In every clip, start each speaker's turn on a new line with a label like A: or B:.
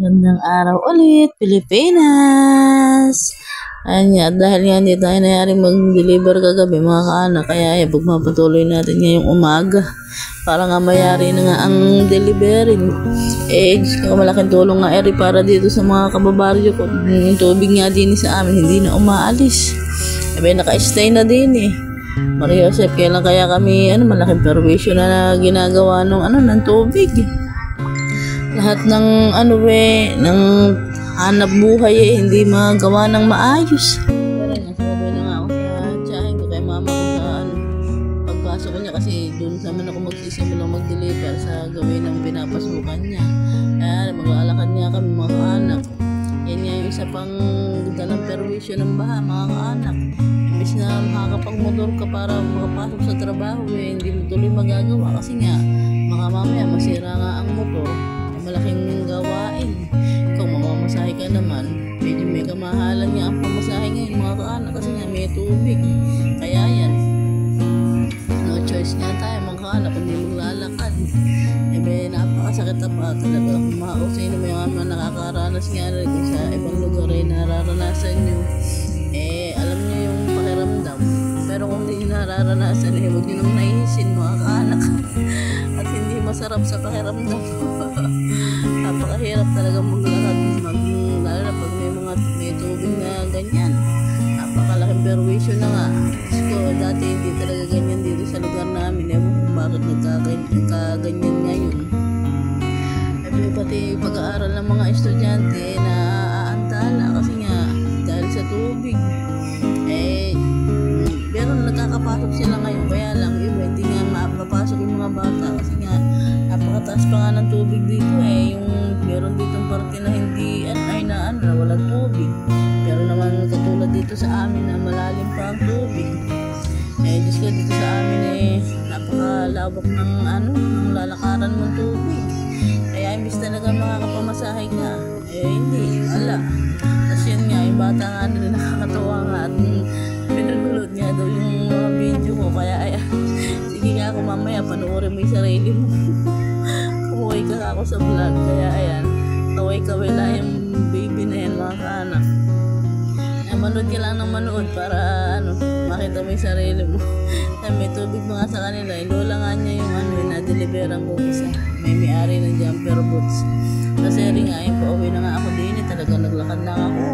A: Magandang araw ulit, Pilipinas! Ayan nga, dahil nga hindi tayo nayaring mag-deliver kagabi mga kaanak, kaya pagpapatuloy natin ngayong umaga para nga mayari na nga ang delivery. Malaking tulong nga para dito sa mga kababaryo ko. Yung tubig nga din sa amin, hindi na umaalis. Naka-stay na din Maria Joseph, kailan kaya kami malaking perwisyo na ginagawa ng tubig. Lahat ng ng hanap buhay hindi magawa ng maayos. Pero nasabi na nga ako sa tiyahin ko kay mama ko sa pagpasok ko niya, kasi doon naman ako magsisimulang mag-deliver sa gawin ng pinapasukan niya. Kaya mag-aalakad niya kami mga anak. Yan nga yung isa pang dalang perwisyo ng baha mga kaanak. Imbis na makakapag-motor ka para makapasok sa trabaho, hindi mo tuloy magagawa kasi nga baka mamaya masira nga ang motor. Malaking gawain. Kung mamamasahe ka naman, medyo may kamahalan niya ang pamasahe ngayon mga kaanak kasi nga may tubig. Kaya yan, no choice nga tayo mga kaanak kundi maglalakad. Napakasakit na pa talaga kung makausay na may mga nakakaranas nga rin kung sa ibang lugar nararanasan nyo. Alam nyo yung pakiramdam, pero kung hindi nararanasan huwag nyo nang naihisin mga kaanak. At hindi masarap sa pakiramdam. Napakahirap talaga maglakad, lalo na pag may tubig na ganyan. Napakalaking perwisyo na nga. So, dati hindi talaga ganyan dito sa lugar namin. Ewan kung bakit nagkaganyan ngayon. Pati pag-aaral ng mga estudyante na aantala kasi nga dahil sa tubig. Pero nakakapasok sila ngayon, kaya lang hindi nga mapapasok yung mga bata kasi nga napakataas pa nga ng tubig dito yung meron ditong parte na hindi na walang tubig, pero naman katulad dito sa amin na malalim pa ang tubig. Diyos ko, dito sa amin napakalawak ng ng lalakaran ng tubig, kaya imbis talaga makakapamasahe ka hindi, ala. Tapos yun nga, yung bata nga nakakatawa nga at pinulot niya daw yung mga video ko, kaya sige nga ako mamaya panoorin mo yung sarili mo. Kumuhay ka ako sa vlog, kaya ayan, kaway-kaway lang yung baby na yan mga kaanak. Manood ka lang ng manood para makita mo yung sarili mo. May tubig pa nga sa kanila, lola nga niya yung na-deliveran ko isa, may-ari ng jumper boots. Kasi rin nga yung pauwi na nga ako din talaga naglakad lang ako.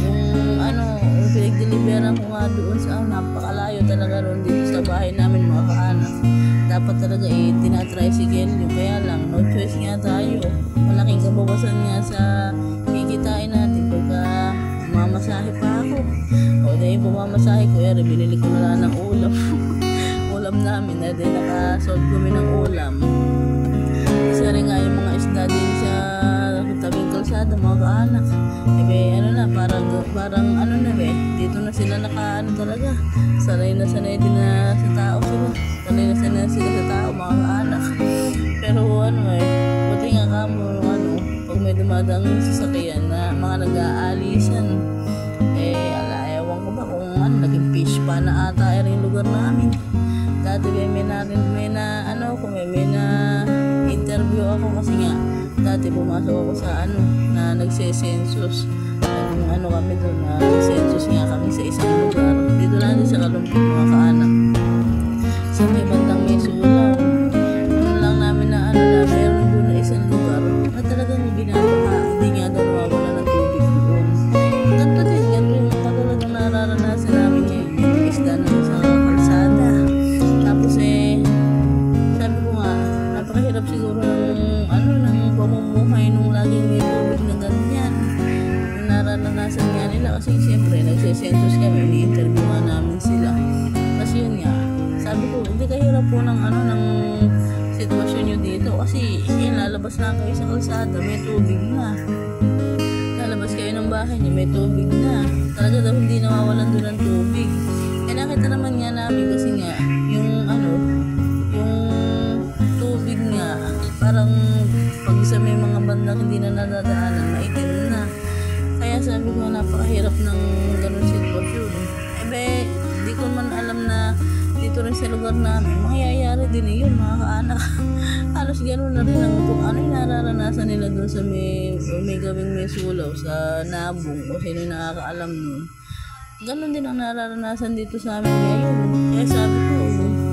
A: Yung pinag-deliveran ko nga doon sa napakalayo talaga ron dito sa bahay namin mga kaanak. Dapat talaga tinatricycle yung, kaya lang no choice nga tayo. Malaking kabawasan nga sa kikitain natin pagka mamasahe pa ako. O dahil pumamasahe ko, binili ko na lang ng ulam. Ulam namin, dahil nakasold kami ng ulam. Isa rin nga yung mga isda din sa tabing kalsada mga kaanak. Parang dito na sila talaga. Sanay din na sa tao sila. Sanay na sila sa tao mga kaanak. Pero buti nga kamo pag may dumadang sasakyan na mga nag-aalisan, ewan ko ba kung naging fish pa na ata yung lugar namin. Dati may na interview ako kasi nga dati pumasok ako sa na nagse-census. Kami doon na census nga kami sa isang lugar dito lang din sa Kalumpit mga kaanak, sa may bandang may sulaw. Lang namin na mayroon doon na isang lugar na talagang binabaha, hindi nga daw nawawala ng tubig doon. Ganto yung katulad ng nararanasan namin ngayon, yung isda na sa kalsada. Tapos sabi ko nga napakahirap siguro ng pamumuhay nung laging may tubig na ganyan. Nararanasan nga nila kasi siyempre nagsisensus kami, ni-interview nga namin sila. Kasi yun nga, sabi ko hindi kahirap po ng sitwasyon nyo dito kasi lalabas na kayo sa kalsada, may tubig na. Lalabas kayo ng bahay nyo, may tubig na. Talaga daw hindi nawawalan doon ng tubig. Nakita naman nga namin kasi nga yung tubig nga parang pag sa may mga bandang hindi na nadadaanan, maitim na. Kaya sabi ko napakahirap ng ganun sitwasyon. Di ko man alam na dito rin sa lugar namin, mangyayari din yun mga kaanak. Halos gano'n na rin ang kung ano yung nararanasan nila doon sa may gawing may sulaw sa Nabong o sino yung nakakaalam nun. Ganon din ang nararanasan dito sa amin ngayon. Kaya sabi ko,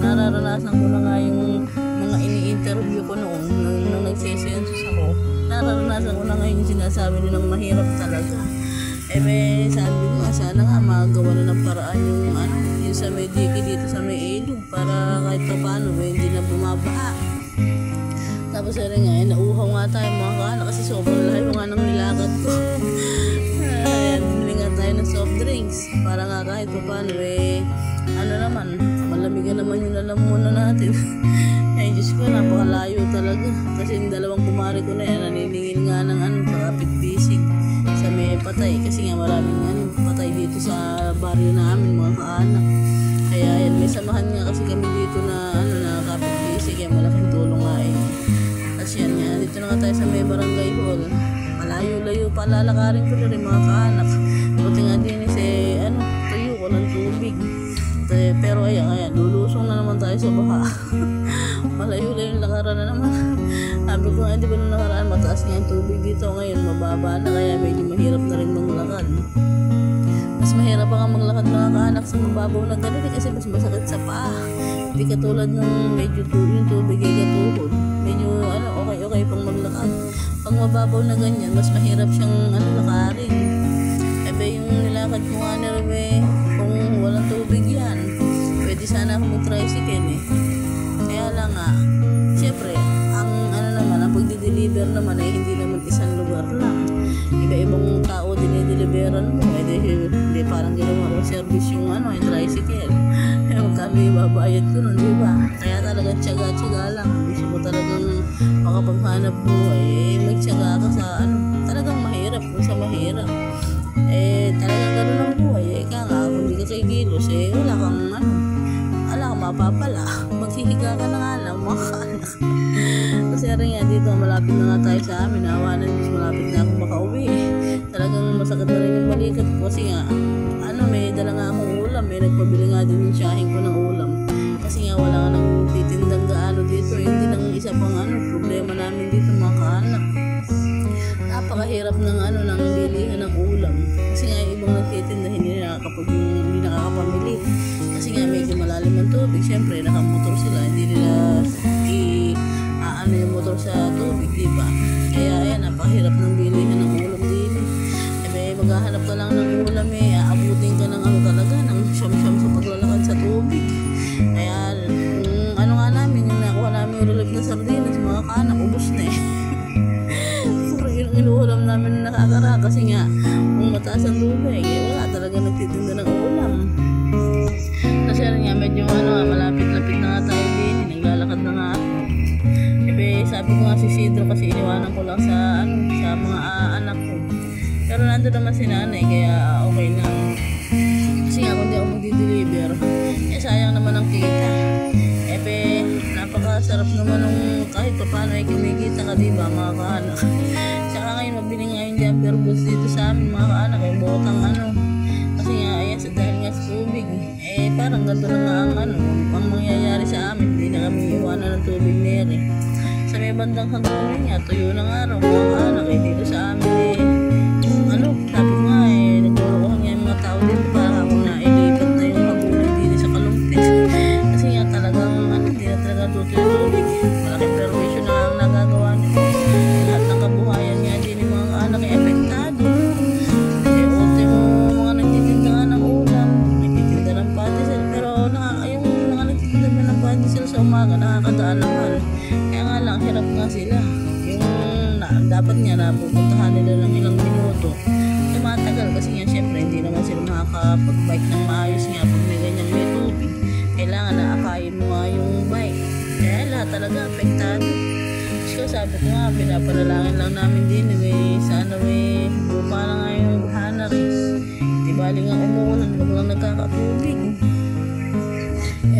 A: nararanasan ko na nga yung mga ini-interview ko noon nung nagsisensus ako. Nararanasan ko na ngayon yung sinasabi nilang mahirap talaga. Sabi ko nga, sana nga magawa na ng paraan yung sa may diki dito sa may ilog para kahit pa paano, hindi na bumabaha. Tapos nga, nauhaw nga tayo mga kaanak kasi sobrang layo nga ng nilakad ko. Ayan, bili nga tayo ng soft drinks para nga kahit pa paano, naman, malamigan naman yung lalamunan natin. Diyos ko, napakalayo talaga. Kasi yung dalawang kumari ko na yan, naniningil nga ng kapit-bisig sa may patay. Kasi nga maraming patay dito sa baryo namin, mga kaanak. Kaya yan, may samahan nga kasi kami dito na kapit-bisig. Kaya malaking tulong nga Tapos yan nga, dito na nga tayo sa may barangay hall. Malayo-layo pa, lalakarin ko na rin mga kaanak. Buti nga din tuyo ko ng tubig. Pero ayan, lulusong na naman tayo sa baha. Malayo-layo yung lakaran na naman. Sabi ko nga, di ba nung nakaraan, mataas nga yung tubig dito. Ngayon, mababa na, kaya medyo mahirap na rin maglakad. Mas mahirap pa nga maglakad mga kaanak sa mababaw na ganun kasi mas masakit sa paa. Hindi katulad ng medyo yung tubig ay katuhod. Medyo okay pang maglakad. Pag mababaw na ganyan, mas mahirap siyang lakarin. Yung nilakad ko nga na rin kung walang tubig yan, pwede sana ako mag-tricycle Kaya lang nga, siyempre, ang pagdi-deliver naman ay hindi naman isang lugar lang. Iba-ibang tao dinideliveran mo. Hindi parang ginawa ko service yung tricycle. Magkano ibabayad ko nun, di ba? Kaya talagang tiyaga-tiyaga lang. Gusto mo talagang makapaghanap buhay, magtiyaga ka sa talagang mahirap kung sa mahirap. Talagang gano'n ang buhay. Kaya nga, kung hindi ka kikilos, wala kang mapapala. Maghihiga ka na nga lang, mga kaanak. Kasi rin nga dito, malapit na nga tayo sa amin. Nawa na Diyos, malapit na akong makauwi. Talagang masakit na rin yung balikat ko. Kasi nga, may dala nga akong ulam. May nagpabili nga din yung tiyahin ko ng ulam. Kasi nga, wala nga nang titindang gaano dito. Hindi nang isa pang problema namin dito, mga kaanak. Napakahirap ng ng bilihan ng ulam. Kasi nga yung ibang nagtitinda hindi nakakapamili. Kasi nga medyo malalim ang tubig. Siyempre nakamotor sila, hindi nila yung motor sa tubig, di ba? Kaya ayan, napakahirap ng bilihan ng ulam din. Maghahanap ka lang ng ulam aabutin ka ng talaga, ng siyam-siyam sa paglalakad sa tubig. Kaya nga namin, yung nakuha namin yung relief na sardinas, mga kaanak, ubos na inuulam namin na nakakara kasi nga kung mataas ang tubig wala talaga nagtitinda ng ulam. Kasi nga medyo malapit-lapit na nga tayo din, naglalakad na nga ako. Sabi ko nga si Sidro kasi iniwanan ko lang sa mga anak ko, pero nandun naman si nanay kaya okay lang. Kasi nga kung di ako magdi-deliver sayang naman ang kita. Napakasarap naman nung kahit pa paano kumikita ka, diba mga kaanak. Tsaka ngayon mabili nga yung jumper boots dito sa amin mga kaanak, yung botang kasi nga ayan dahil nga sa tubig parang ganito na nga ang mangyayari sa amin. Hindi na kami iwanan ng tubig nere sa may bandang hanggang nga tuyo ng araw mga kaanak dito sa amin sabi ko nga nagturukuhan nga yung mga tao dito para ako na ilipat na yung magulang dito sa kalumpit. Kasi nga talagang hindi na talaga tutuyo tubig. Malaking perwisyo na ang nagagawa nito. Lahat ng kabuhayan nga din yung mga anak ay apektado. Ultimo mga nagtitinda nga ng ulam, nagtitinda ng pandesal, pero yung mga nagtitinda ng pandesal sa umaga nakakadaan naman. Kaya nga lang hirap nga sila. Yung dapat nga napupuntahan nila ng ilang minuto, tumatagal kasi nga syempre hindi naman sila makakapag-bike ng maayos nga pag may ganyan may tubig. Kailangan na akayin mo nga yung bike. Kaya lahat talaga apektado. So sabi ko nga, pinapanalangin lang namin din sana bupa na nga yung buhana rin. Di bali nga umuulan, wag lang nagkakatubig.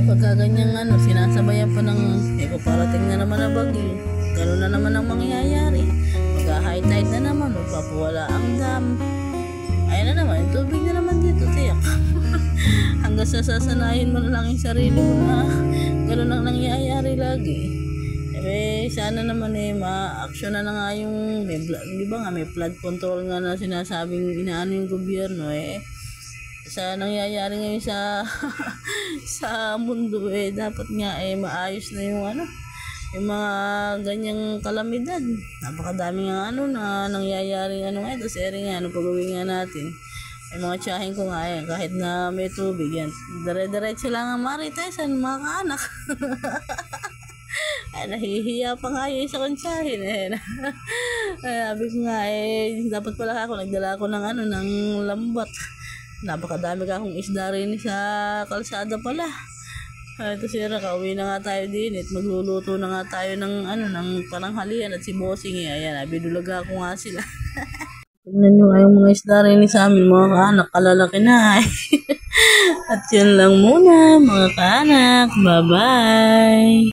A: Pagka ganyan sinasabayan pa ng paparating na naman na bagyo. Gano'n na naman ang mangyayari. Mag-high tide na naman, magpapuwala ang dam. Ayun na naman, yung tubig na naman dito, tiyak. hanggang sa sasanayin mo na lang yung sarili mo na gano'n ang nangyayari lagi. Sana naman ma-action na nga yung, di ba nga may flood control nga na sinasabing inaano yung gobyerno sa nangyayari ngayon sa sa mundo dapat nga maayos na yung yung mga ganyang kalamidad. Napakadami nga na nangyayari tapos nga pagawin nga natin. Ay mga tiyahin ko nga kahit na may tubig yan, dire-diretso lang ang maritesan mga kaanak. Ay, nahihiya pa nga yung isa kong tiyahin sabi ko nga dapat pala ako nagdala ako ng ng lambat. Napakadami ka akong isda rin sa kalsada pala. Ito sira, kauwi na nga tayo din at magluluto na nga tayo ng ng pananghalian at si Bossing ayan, bidulaga ko nga sila. Tignan nyo nga yung mga isda rin sa amin mga kaanak, kalalaki na At yun lang muna mga kaanak, bye bye.